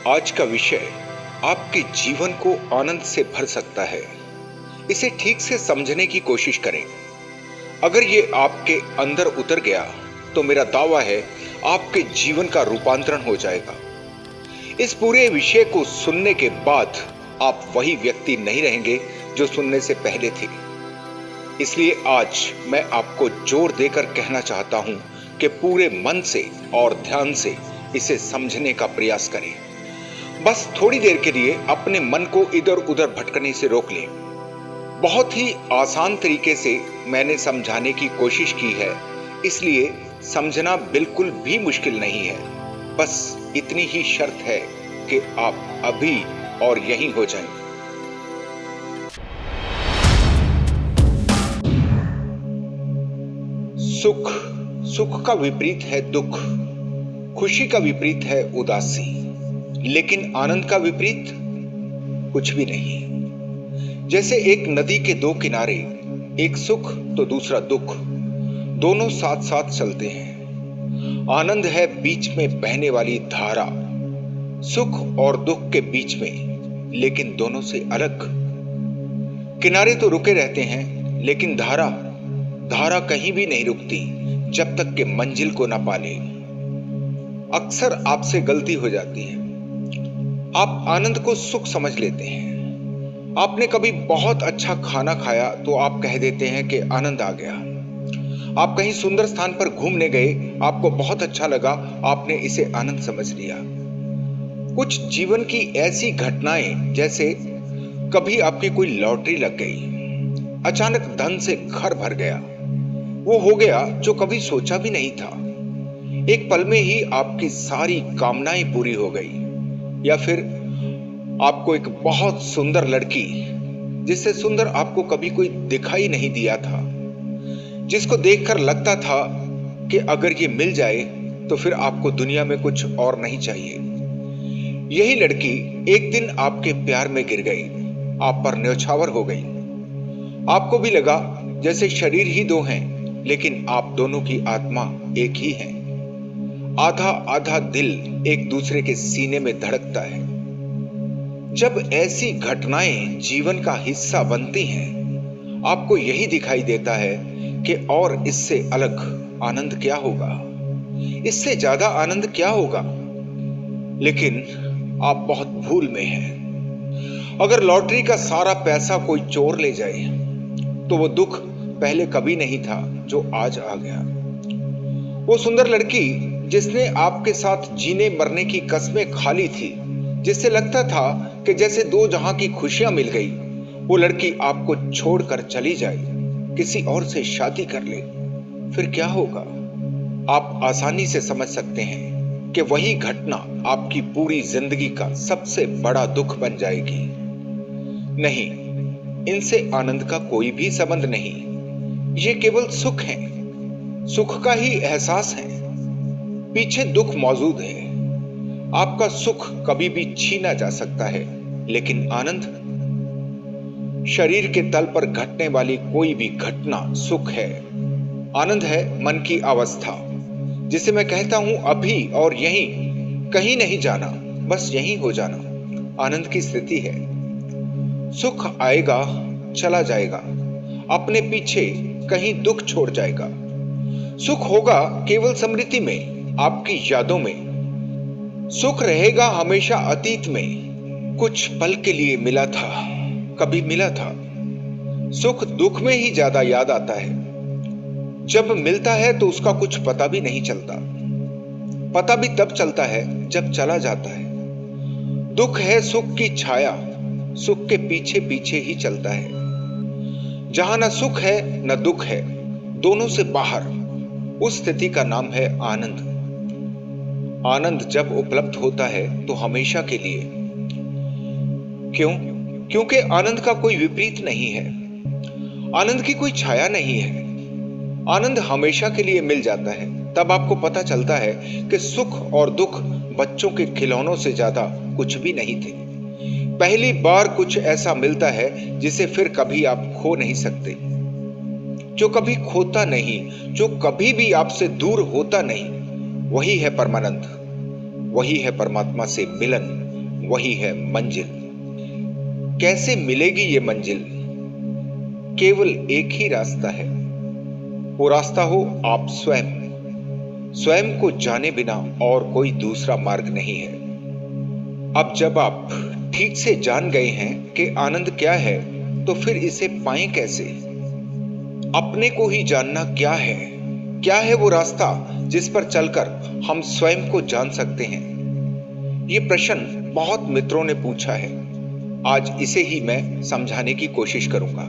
आज का विषय आपके जीवन को आनंद से भर सकता है। इसे ठीक से समझने की कोशिश करें। अगर ये आपके अंदर उतर गया तो मेरा दावा है आपके जीवन का रूपांतरण हो जाएगा। इस पूरे विषय को सुनने के बाद आप वही व्यक्ति नहीं रहेंगे जो सुनने से पहले थे। इसलिए आज मैं आपको जोर देकर कहना चाहता हूं कि पूरे मन से और ध्यान से इसे समझने का प्रयास करें। बस थोड़ी देर के लिए अपने मन को इधर उधर भटकने से रोक लें। बहुत ही आसान तरीके से मैंने समझाने की कोशिश की है, इसलिए समझना बिल्कुल भी मुश्किल नहीं है। बस इतनी ही शर्त है कि आप अभी और यहीं हो जाएं। सुख का विपरीत है दुख, खुशी का विपरीत है उदासी, लेकिन आनंद का विपरीत कुछ भी नहीं। जैसे एक नदी के दो किनारे, एक सुख तो दूसरा दुख, दोनों साथ साथ चलते हैं। आनंद है बीच में बहने वाली धारा, सुख और दुख के बीच में, लेकिन दोनों से अलग। किनारे तो रुके रहते हैं, लेकिन धारा कहीं भी नहीं रुकती जब तक कि मंजिल को ना पाले। अक्सर आपसे गलती हो जाती है। आप आनंद को सुख समझ लेते हैं। आपने कभी बहुत अच्छा खाना खाया तो आप कह देते हैं कि आनंद आ गया। आप कहीं सुंदर स्थान पर घूमने गए, आपको बहुत अच्छा लगा, आपने इसे आनंद समझ लिया। कुछ जीवन की ऐसी घटनाएं, जैसे कभी आपकी कोई लॉटरी लग गई, अचानक धन से घर भर गया, वो हो गया जो कभी सोचा भी नहीं था। एक पल में ही आपकी सारी कामनाएं पूरी हो गई। या फिर आपको एक बहुत सुंदर लड़की, जिससे सुंदर आपको कभी कोई दिखाई नहीं दिया था, जिसको देखकर लगता था कि अगर ये मिल जाए तो फिर आपको दुनिया में कुछ और नहीं चाहिए। यही लड़की एक दिन आपके प्यार में गिर गई, आप पर न्यौछावर हो गई। आपको भी लगा जैसे शरीर ही दो हैं, लेकिन आप दोनों की आत्मा एक ही है। आधा आधा दिल एक दूसरे के सीने में धड़कता है। जब ऐसी घटनाएं जीवन का हिस्सा बनती हैं, आपको यही दिखाई देता है कि और इससे अलग आनंद क्या होगा, इससे ज्यादा आनंद क्या होगा। लेकिन आप बहुत भूल में हैं। अगर लॉटरी का सारा पैसा कोई चोर ले जाए तो वो दुख पहले कभी नहीं था जो आज आ गया। वो सुंदर लड़की जिसने आपके साथ जीने मरने की कस्में खा ली थी, जिससे लगता था कि जैसे दो जहां की खुशियां मिल गई, वो लड़की आपको छोड़कर चली जाए, किसी और से शादी कर ले, फिर क्या होगा? आप आसानी से समझ सकते हैं कि वही घटना आपकी पूरी जिंदगी का सबसे बड़ा दुख बन जाएगी। नहीं, इनसे आनंद का कोई भी संबंध नहीं। ये केवल सुख है, सुख का ही एहसास है। पीछे दुख मौजूद है। आपका सुख कभी भी छीना जा सकता है, लेकिन आनंद, शरीर के तल पर घटने वाली कोई भी घटना सुख है। आनंद है मन की अवस्था, जिसे मैं कहता हूं अभी और यहीं, कहीं नहीं जाना, बस यहीं हो जाना। आनंद की स्थिति है। सुख आएगा, चला जाएगा, अपने पीछे कहीं दुख छोड़ जाएगा। सुख होगा केवल स्मृति में, आपकी यादों में। सुख रहेगा हमेशा अतीत में, कुछ पल के लिए मिला था, कभी मिला था। सुख दुख में ही ज्यादा याद आता है। जब मिलता है तो उसका कुछ पता भी नहीं चलता। पता भी तब चलता है जब चला जाता है। दुख है सुख की छाया, सुख के पीछे पीछे ही चलता है। जहां न सुख है न दुख है, दोनों से बाहर, उस स्थिति का नाम है आनंद। आनंद जब उपलब्ध होता है तो हमेशा के लिए। क्यों? क्योंकि आनंद का कोई विपरीत नहीं है, आनंद की कोई छाया नहीं है। आनंद हमेशा के लिए मिल जाता है। तब आपको पता चलता है कि सुख और दुख बच्चों के खिलौनों से ज्यादा कुछ भी नहीं थे। पहली बार कुछ ऐसा मिलता है जिसे फिर कभी आप खो नहीं सकते, जो कभी खोता नहीं, जो कभी भी आपसे दूर होता नहीं। वही है परमानंद, वही है परमात्मा से मिलन, वही है मंजिल। कैसे मिलेगी ये मंजिल? केवल एक ही रास्ता है। वो रास्ता हो आप स्वयं को जाने बिना और कोई दूसरा मार्ग नहीं है। अब जब आप ठीक से जान गए हैं कि आनंद क्या है, तो फिर इसे पाएं कैसे? अपने को ही जानना क्या है वो रास्ता जिस पर चलकर हम स्वयं को जान सकते हैं? ये प्रश्न बहुत मित्रों ने पूछा है। आज इसे ही मैं समझाने की कोशिश करूंगा।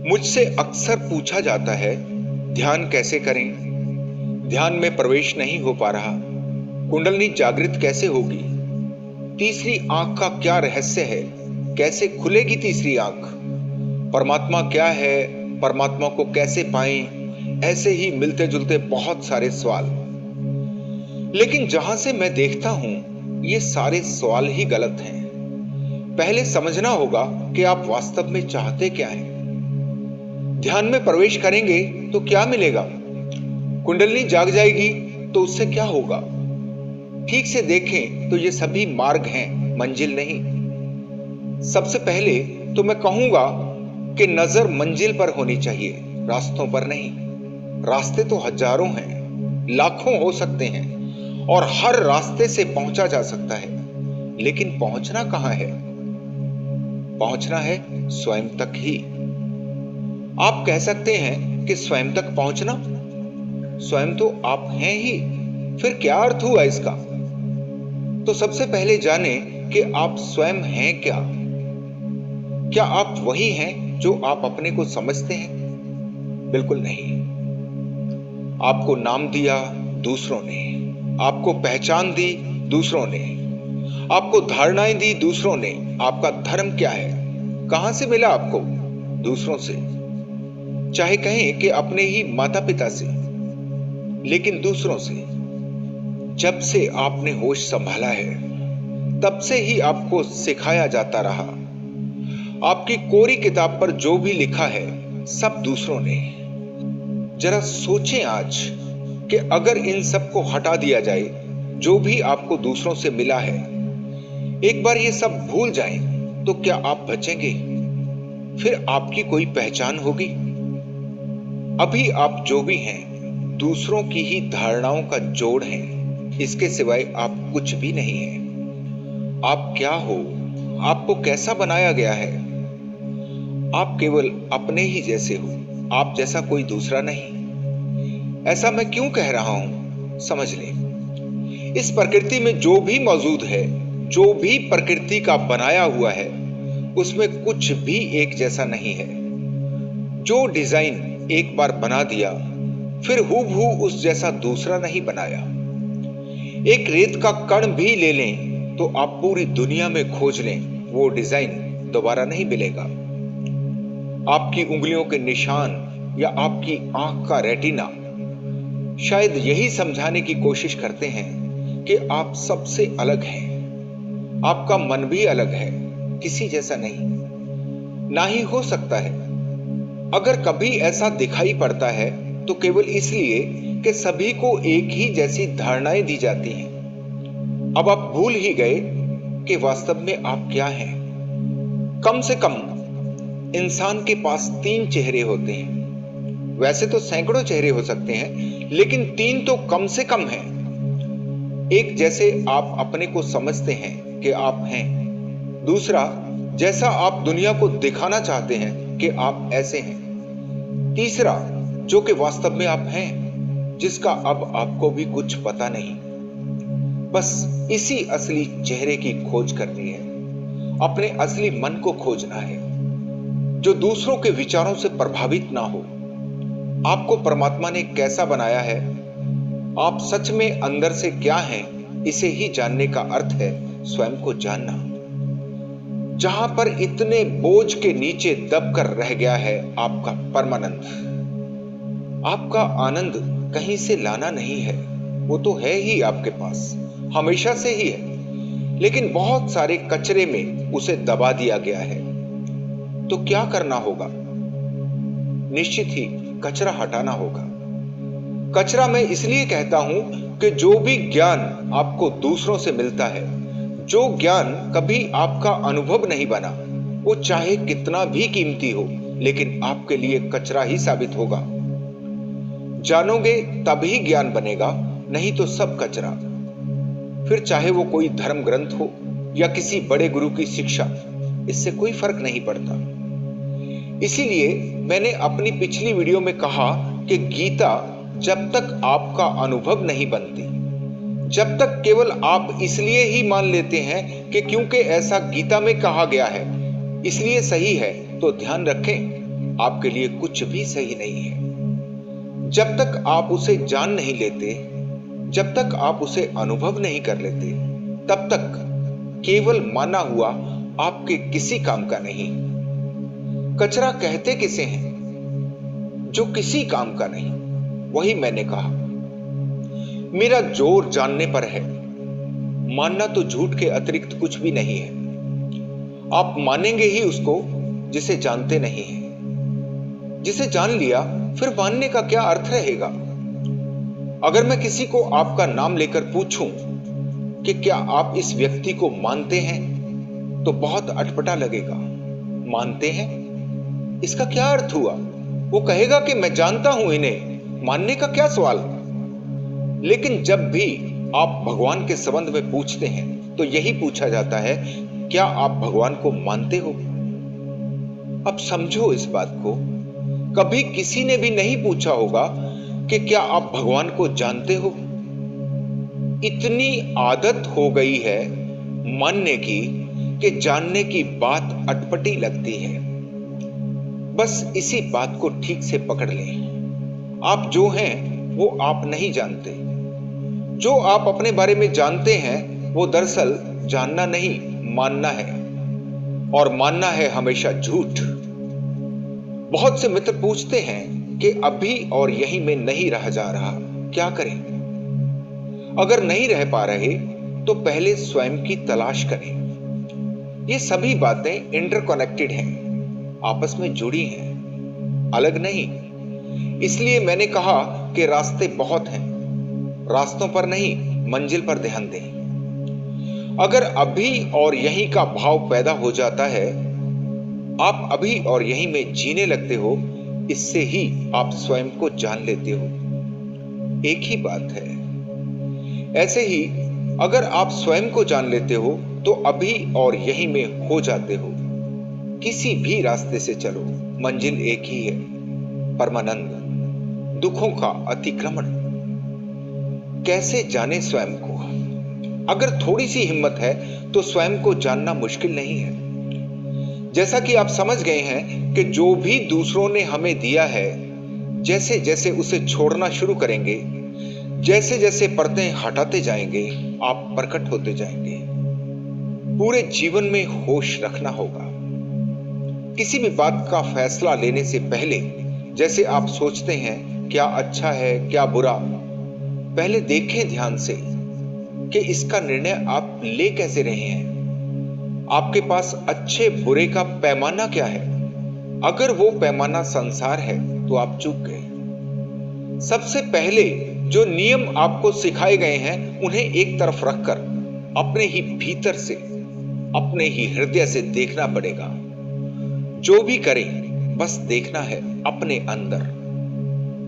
मुझसे अक्सर पूछा जाता है, ध्यान कैसे करें? ध्यान में प्रवेश नहीं हो पा रहा। कुंडलिनी जागृत कैसे होगी? तीसरी आंख का क्या रहस्य है? कैसे खुलेगी तीसरी आंख? परमात्मा क्या है? परमात्मा को कैसे पाएं? ऐसे ही मिलते जुलते बहुत सारे सवाल। लेकिन जहां से मैं देखता हूं, ये सारे सवाल ही गलत हैं। पहले समझना होगा कि आप वास्तव में चाहते क्या हैं। ध्यान में प्रवेश करेंगे तो क्या मिलेगा? कुंडलिनी जाग जाएगी तो उससे क्या होगा? ठीक से देखें तो ये सभी मार्ग हैं, मंजिल नहीं। सबसे पहले तो मैं कहूंगा कि नजर मंजिल पर होनी चाहिए, रास्तों पर नहीं। रास्ते तो हजारों हैं, लाखों हो सकते हैं और हर रास्ते से पहुंचा जा सकता है। लेकिन पहुंचना कहां है? पहुंचना है स्वयं तक ही। आप कह सकते हैं कि स्वयं तक पहुंचना? स्वयं तो आप हैं ही, फिर क्या अर्थ हुआ इसका? तो सबसे पहले जाने कि आप स्वयं हैं क्या? क्या आप वही हैं जो आप अपने को समझते हैं? बिल्कुल नहीं। आपको नाम दिया दूसरों ने, आपको पहचान दी दूसरों ने, आपको धारणाएं दी दूसरों ने। आपका धर्म क्या है? कहां से मिला आपको? दूसरों से। चाहे कहें कि अपने ही माता पिता से, लेकिन दूसरों से। जब से आपने होश संभाला है, तब से ही आपको सिखाया जाता रहा। आपकी कोरी किताब पर जो भी लिखा है, सब दूसरों ने। जरा सोचें आज कि अगर इन सब को हटा दिया जाए, जो भी आपको दूसरों से मिला है, एक बार ये सब भूल जाएं, तो क्या आप बचेंगे? फिर आपकी कोई पहचान होगी? अभी आप जो भी हैं, दूसरों की ही धारणाओं का जोड़ हैं। इसके सिवाय आप कुछ भी नहीं हैं। आप क्या हो? आपको कैसा बनाया गया है? आप केवल अपने ही जैसे हो, आप जैसा कोई दूसरा नहीं। ऐसा मैं क्यों कह रहा हूं? समझ लें। इस प्रकृति में जो भी मौजूद है, जो भी प्रकृति का बनाया हुआ है, उसमें कुछ भी एक जैसा नहीं है। जो डिजाइन एक बार बना दिया, फिर हूबहू उस जैसा दूसरा नहीं बनाया। एक रेत का कण भी ले लें तो आप पूरी दुनिया में खोज लें, वो डिजाइन दोबारा नहीं मिलेगा। आपकी उंगलियों के निशान या आपकी आंख का रेटिना शायद यही समझाने की कोशिश करते हैं कि आप सबसे अलग हैं। आपका मन भी अलग है, किसी जैसा नहीं। ना ही हो सकता है। अगर कभी ऐसा दिखाई पड़ता है तो केवल इसलिए कि सभी को एक ही जैसी धारणाएं दी जाती हैं। अब आप भूल ही गए कि वास्तव में आप क्या हैं। कम से कम इंसान के पास 3 चेहरे होते हैं। वैसे तो सैकड़ों चेहरे हो सकते हैं, लेकिन 3 तो कम से कम हैं। एक, जैसे आप अपने को समझते हैं कि आप हैं। दूसरा, जैसा आप दुनिया को दिखाना चाहते हैं कि आप ऐसे हैं। तीसरा, जो कि वास्तव में आप हैं, जिसका अब आपको भी कुछ पता नहीं। बस इसी असली चेहरे की खोज करनी है। अपने असली मन को खोजना है, जो दूसरों के विचारों से प्रभावित ना हो। आपको परमात्मा ने कैसा बनाया है, आप सच में अंदर से क्या हैं, इसे ही जानने का अर्थ है स्वयं को जानना। जहां पर इतने बोझ के नीचे दबकर रह गया है आपका परमानंद। आपका आनंद कहीं से लाना नहीं है, वो तो है ही आपके पास, हमेशा से ही है। लेकिन बहुत सारे कचरे में उसे दबा दिया गया है। तो क्या करना होगा? निश्चित ही कचरा हटाना होगा। कचरा मैं इसलिए कहता हूं कि जो भी ज्ञान आपको दूसरों से मिलता है, जो ज्ञान कभी आपका अनुभव नहीं बना, वो चाहे कितना भी कीमती हो, लेकिन आपके लिए कचरा ही साबित होगा। जानोगे तभी ज्ञान बनेगा, नहीं तो सब कचरा। फिर चाहे वो कोई धर्म ग्रंथ हो या किसी बड़े गुरु की शिक्षा, इससे कोई फर्क नहीं पड़ता। इसीलिए मैंने अपनी पिछली वीडियो में कहा कि गीता जब तक आपका अनुभव नहीं बनती, जब तक केवल आप इसलिए ही मान लेते हैं कि क्योंकि ऐसा गीता में कहा गया है इसलिए सही है, तो ध्यान रखें, आपके लिए कुछ भी सही नहीं है। जब तक आप उसे जान नहीं लेते, जब तक आप उसे अनुभव नहीं कर लेते, तब तक केवल माना हुआ आपके किसी काम का नहीं। कचरा कहते किसे हैं? जो किसी काम का नहीं। वही मैंने कहा, मेरा जोर जानने पर है, मानना तो झूठ के अतिरिक्त कुछ भी नहीं है। आप मानेंगे ही उसको जिसे जानते नहीं हैं। जिसे जान लिया फिर मानने का क्या अर्थ रहेगा? अगर मैं किसी को आपका नाम लेकर पूछूं कि क्या आप इस व्यक्ति को मानते हैं, तो बहुत अटपटा लगेगा। मानते हैं? इसका क्या अर्थ हुआ? वो कहेगा कि मैं जानता हूं इन्हें, मानने का क्या सवाल? लेकिन जब भी आप भगवान के संबंध में पूछते हैं तो यही पूछा जाता है, क्या आप भगवान को मानते हो? अब समझो इस बात को, कभी किसी ने भी नहीं पूछा होगा कि क्या आप भगवान को जानते हो। इतनी आदत हो गई है मानने की कि जानने की बात अटपटी लगती है। बस इसी बात को ठीक से पकड़ लें। आप जो हैं वो आप नहीं जानते। जो आप अपने बारे में जानते हैं वो दरअसल जानना नहीं, मानना है। और मानना है हमेशा झूठ। बहुत से मित्र पूछते हैं कि अभी और यहीं में नहीं रहा जा रहा, क्या करें? अगर नहीं रह पा रहे तो पहले स्वयं की तलाश करें। ये सभी बातें इंटरकनेक्टेड हैं, आपस में जुड़ी हैं, अलग नहीं। इसलिए मैंने कहा कि रास्ते बहुत हैं, रास्तों पर नहीं मंजिल पर ध्यान दें। अगर अभी और यहीं का भाव पैदा हो जाता है, आप अभी और यहीं में जीने लगते हो, इससे ही आप स्वयं को जान लेते हो। एक ही बात है। ऐसे ही अगर आप स्वयं को जान लेते हो तो अभी और यहीं में हो जाते हो। किसी भी रास्ते से चलो, मंजिल एक ही है, परमानंद, दुखों का अतिक्रमण। कैसे जाने स्वयं को? अगर थोड़ी सी हिम्मत है तो स्वयं को जानना मुश्किल नहीं है। जैसा कि आप समझ गए हैं कि जो भी दूसरों ने हमें दिया है, जैसे जैसे उसे छोड़ना शुरू करेंगे, जैसे जैसे परतें हटाते जाएंगे, आप प्रकट होते जाएंगे। पूरे जीवन में होश रखना होगा। किसी भी बात का फैसला लेने से पहले जैसे आप सोचते हैं क्या अच्छा है क्या बुरा, पहले देखें ध्यान से कि इसका निर्णय आप ले कैसे रहे हैं। आपके पास अच्छे बुरे का पैमाना क्या है? अगर वो पैमाना संसार है तो आप चूक गए। सबसे पहले जो नियम आपको सिखाए गए हैं उन्हें एक तरफ रखकर अपने ही भीतर से, अपने ही हृदय से देखना पड़ेगा। जो भी करें बस देखना है अपने अंदर,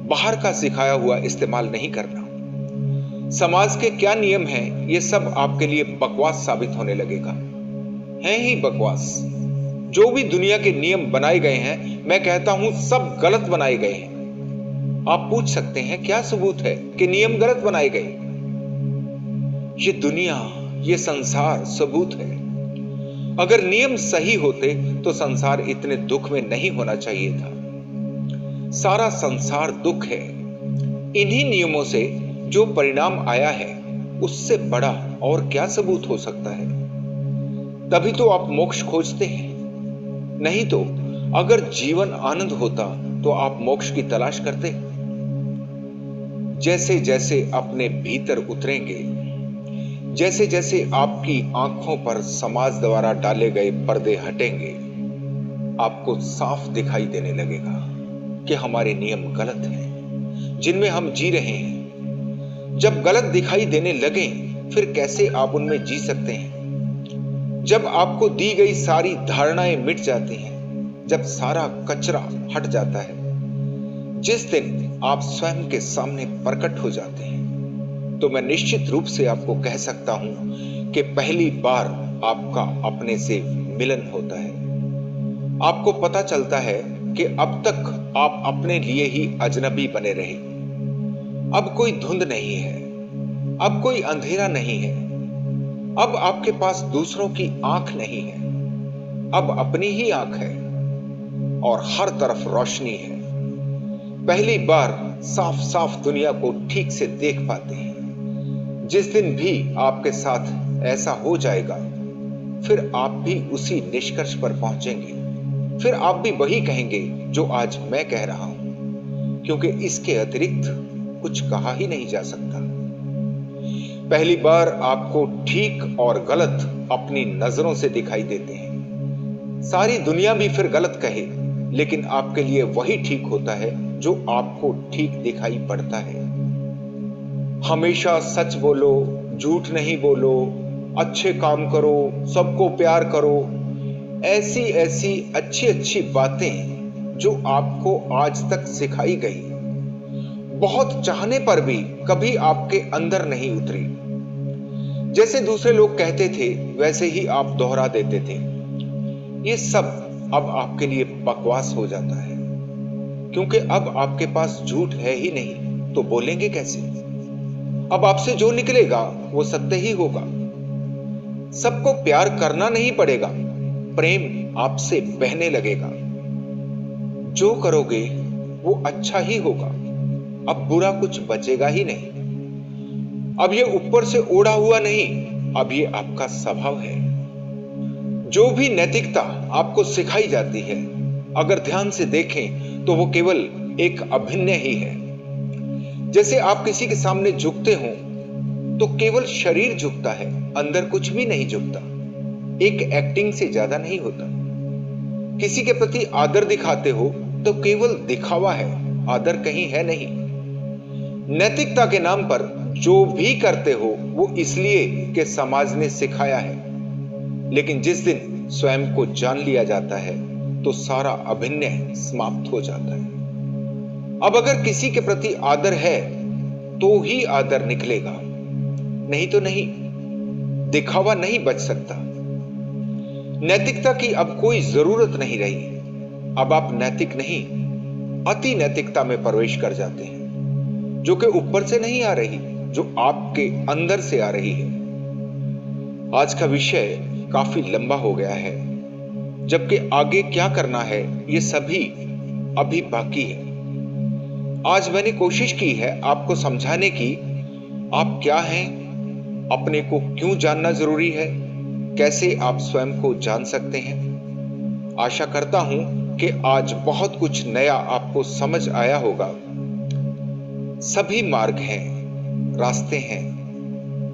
बाहर का सिखाया हुआ इस्तेमाल नहीं करना। समाज के क्या नियम हैं, ये सब आपके लिए बकवास साबित होने लगेगा। है ही बकवास। जो भी दुनिया के नियम बनाए गए हैं, मैं कहता हूं सब गलत बनाए गए हैं। आप पूछ सकते हैं क्या सबूत है कि नियम गलत बनाए गए? ये दुनिया, ये संसार सबूत है। अगर नियम सही होते तो संसार इतने दुख में नहीं होना चाहिए था। सारा संसार दुख है। इन्हीं नियमों से जो परिणाम आया है, उससे बड़ा और क्या सबूत हो सकता है? तभी तो आप मोक्ष खोजते हैं। नहीं तो अगर जीवन आनंद होता तो आप मोक्ष की तलाश करते। जैसे जैसे अपने भीतर उतरेंगे, जैसे जैसे आपकी आंखों पर समाज द्वारा डाले गए पर्दे हटेंगे, आपको साफ दिखाई देने लगेगा कि हमारे नियम गलत हैं, जिनमें हम जी रहे हैं। जब गलत दिखाई देने लगे, फिर कैसे आप उनमें जी सकते हैं? जब आपको दी गई सारी धारणाएं मिट जाती हैं, जब सारा कचरा हट जाता है, जिस दिन आप स्वयं के सामने प्रकट हो जाते हैं, तो मैं निश्चित रूप से आपको कह सकता हूं कि पहली बार आपका अपने से मिलन होता है। आपको पता चलता है कि अब तक आप अपने लिए ही अजनबी बने रहे। अब कोई धुंध नहीं है, अब कोई अंधेरा नहीं है, अब आपके पास दूसरों की आंख नहीं है, अब अपनी ही आंख है और हर तरफ रोशनी है। पहली बार साफ साफ दुनिया को ठीक से देख पाते हैं। जिस दिन भी आपके साथ ऐसा हो जाएगा, फिर आप भी उसी निष्कर्ष पर पहुंचेंगे। फिर आप भी वही कहेंगे जो आज मैं कह रहा हूं, क्योंकि इसके अतिरिक्त कुछ कहा ही नहीं जा सकता। पहली बार आपको ठीक और गलत अपनी नजरों से दिखाई देते हैं। सारी दुनिया भी फिर गलत कहे, लेकिन आपके लिए वही ठीक होता है जो आपको ठीक दिखाई पड़ता है। हमेशा सच बोलो, झूठ नहीं बोलो, अच्छे काम करो, सबको प्यार करो, ऐसी ऐसी अच्छी अच्छी बातें जो आपको आज तक सिखाई गई, बहुत चाहने पर भी कभी आपके अंदर नहीं उतरी। जैसे दूसरे लोग कहते थे वैसे ही आप दोहरा देते थे। ये सब अब आपके लिए बकवास हो जाता है, क्योंकि अब आपके पास झूठ है ही नहीं, तो बोलेंगे कैसे? अब आपसे जो निकलेगा वो सत्य ही होगा। सबको प्यार करना नहीं पड़ेगा, प्रेम आपसे बहने लगेगा। जो करोगे वो अच्छा ही होगा, अब बुरा कुछ बचेगा ही नहीं। अब ये ऊपर से ओढ़ा हुआ नहीं, अब ये आपका स्वभाव है। जो भी नैतिकता आपको सिखाई जाती है, अगर ध्यान से देखें तो वो केवल एक अभिनय ही है। जैसे आप किसी के सामने झुकते हो तो केवल शरीर झुकता है, अंदर कुछ भी नहीं झुकता। एक एक्टिंग से ज्यादा नहीं होता। किसी के प्रति आदर दिखाते हो तो केवल दिखावा है, आदर कहीं है नहीं। नैतिकता के नाम पर जो भी करते हो वो इसलिए कि समाज ने सिखाया है, लेकिन जिस दिन स्वयं को जान लिया जाता है तो सारा अभिनय समाप्त हो जाता है। अब अगर किसी के प्रति आदर है तो ही आदर निकलेगा, नहीं तो नहीं। दिखावा नहीं बच सकता। नैतिकता की अब कोई जरूरत नहीं रही। अब आप नैतिक नहीं, अति नैतिकता में प्रवेश कर जाते हैं, जो कि ऊपर से नहीं आ रही, जो आपके अंदर से आ रही है। आज का विषय काफी लंबा हो गया है, जबकि आगे क्या करना है ये सभी अभी बाकी है। आज मैंने कोशिश की है आपको समझाने की, आप क्या हैं, अपने को क्यों जानना जरूरी है, कैसे आप स्वयं को जान सकते हैं। आशा करता हूं कि आज बहुत कुछ नया आपको समझ आया होगा। सभी मार्ग हैं, रास्ते हैं,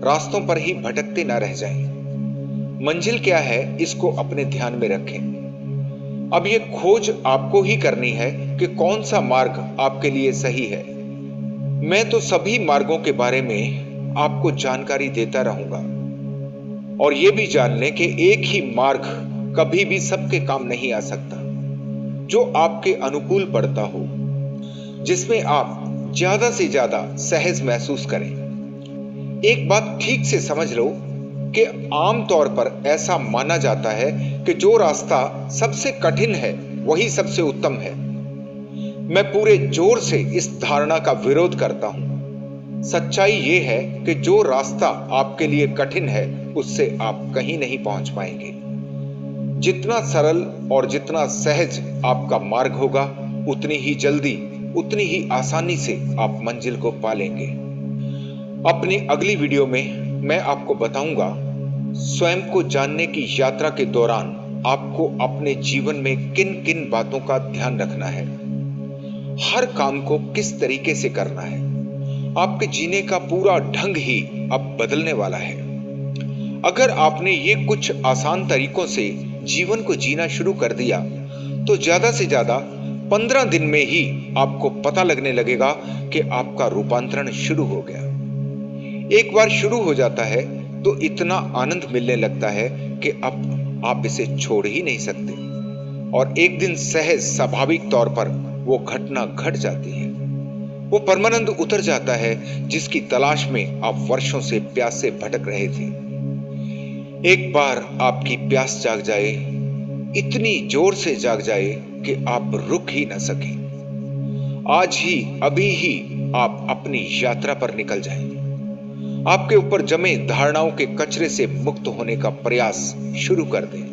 रास्तों पर ही भटकते ना रह जाएं। मंजिल क्या है इसको अपने ध्यान में रखें। अब ये खोज आपको ही करनी है कि कौन सा मार्ग आपके लिए सही है। मैं तो सभी मार्गों के बारे में आपको जानकारी देता रहूंगा, और यह भी जान लें कि एक ही मार्ग कभी भी सबके काम नहीं आ सकता। जो आपके अनुकूल पड़ता हो, जिसमें आप ज्यादा से ज्यादा सहज महसूस करें। एक बात ठीक से समझ लो कि आमतौर पर ऐसा माना जाता है कि जो रास्ता सबसे कठिन है वही सबसे उत्तम है। मैं पूरे जोर से इस धारणा का विरोध करता हूं। सच्चाई यह है कि जो रास्ता आपके लिए कठिन है उससे आप कहीं नहीं पहुंच पाएंगे। जितना सरल और जितना सहज आपका मार्ग होगा, उतनी ही जल्दी, उतनी ही आसानी से आप मंजिल को पा लेंगे। अपनी अगली वीडियो में मैं आपको बताऊंगा स्वयं को जानने की यात्रा के दौरान आपको अपने जीवन में किन किन बातों का ध्यान रखना है, हर काम को किस तरीके से करना है। आपके जीने का पूरा ढंग ही अब बदलने वाला है। अगर आपने ये कुछ आसान तरीकों से जीवन को जीना शुरू कर दिया तो ज्यादा से ज्यादा 15 दिन में ही आपको पता लगने लगेगा कि आपका रूपांतरण शुरू हो गया। एक बार शुरू हो जाता है तो इतना आनंद मिलने लगता है कि अब आप इसे छोड़ ही नहीं सकते और एक दिन सहज स्वाभाविक तौर पर वो घटना घट जाती है। वो परमानंद उतर जाता है जिसकी तलाश में आप वर्षों से प्यासे भटक रहे थे। एक बार आपकी प्यास जाग जाए, इतनी जोर से जाग जाए कि आप रुक ही न सके, आज ही अभी ही आप अपनी यात्रा पर निकल जाएं। आपके ऊपर जमे धारणाओं के कचरे से मुक्त होने का प्रयास शुरू कर दें।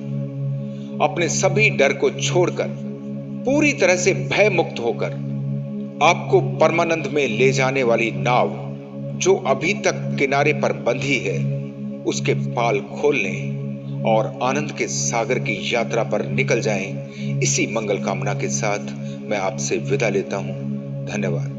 अपने सभी डर को छोड़कर पूरी तरह से भय मुक्त होकर आपको परमानंद में ले जाने वाली नाव जो अभी तक किनारे पर बंधी है उसके पाल खोल लें और आनंद के सागर की यात्रा पर निकल जाएं। इसी मंगल कामना के साथ मैं आपसे विदा लेता हूं। धन्यवाद।